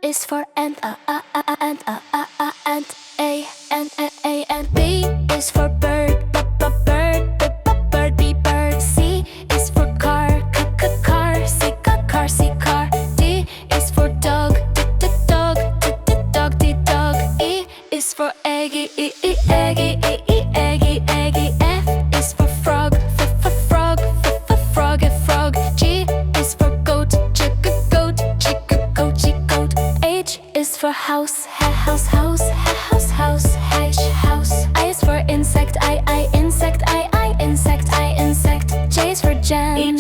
is for ant, ant, ant. A and B is for bird, bird, bird, B, bird. C is for car, car, C, car. D is for dog, dog, dog. E is for eggy, eggy. F is for frog, frog. G is for goat, goat. H is for house, house. I is for insect, insect. J is for jam,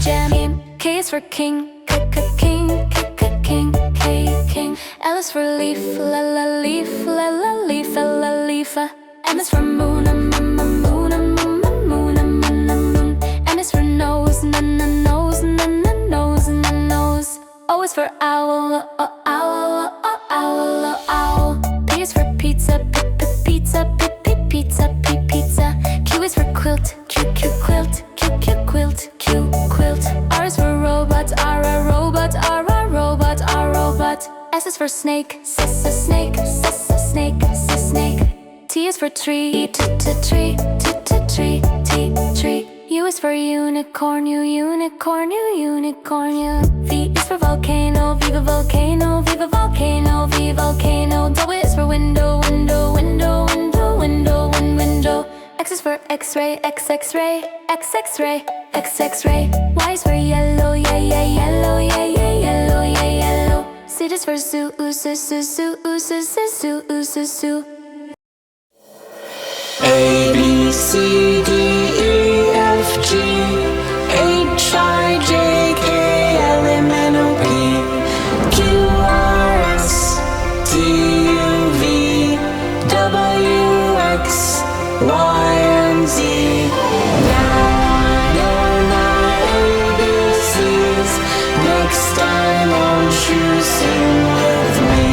jam. K is for king, king. L is for leaf, leaf. M is for moon, moon. N is for nose, nose. O is for owl, owl. P is for pizza, pizza. Q is for quilt, quilt. R is for robot, robot. S is for snake, snake. T is for tree, tree. U is for unicorn, unicorn. V is for volcano, volcano. W is for window. X is for x-ray, x-ray. Y is for yellow, yellow. Z is for zoo, zoo. A, B, C, D, E, F, G, H, I, J, K, L, M, N, O, P, Q, R, S, T, U, V, W, X, Y, and Z. Now I know my ABCs. Next time won't you sing with me?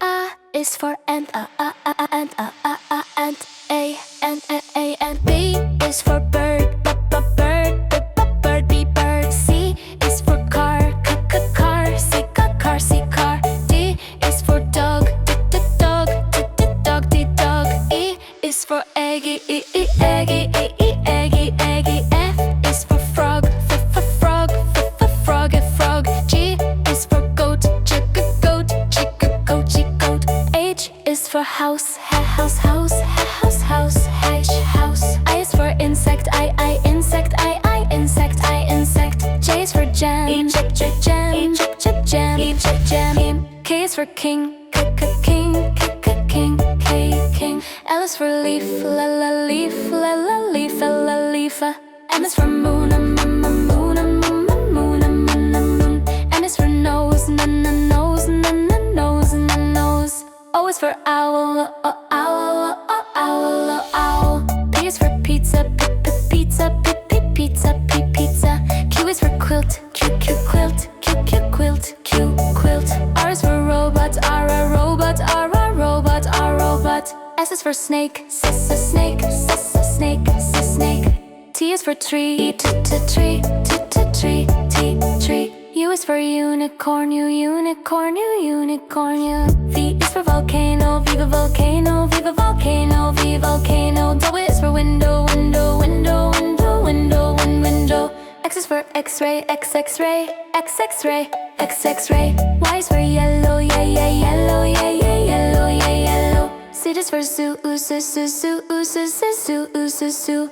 A is for ant, ant. A and B is for bird, bird, B, bird. C is for car, C, car. D is for dog, dog. E is for eggy, eggy. F is for frog, frog. G is for goat, goat. H is for house, house. I is for insect, insect. J is for jam, jam. K is for king. L is for leaf, leaf. M is for moon. N is for nose, nose. O is for owl, owl. P is for pizza, pizza. Q is for quilt, quilt. R is for robot, robot. S is for snake, snake. T is for tree, tree. U is for unicorn, unicorn. V is for volcano, volcano. W is for window. X is for x-ray, x-ray. Y is for yellow, yellow. Z is for zoo, zoo.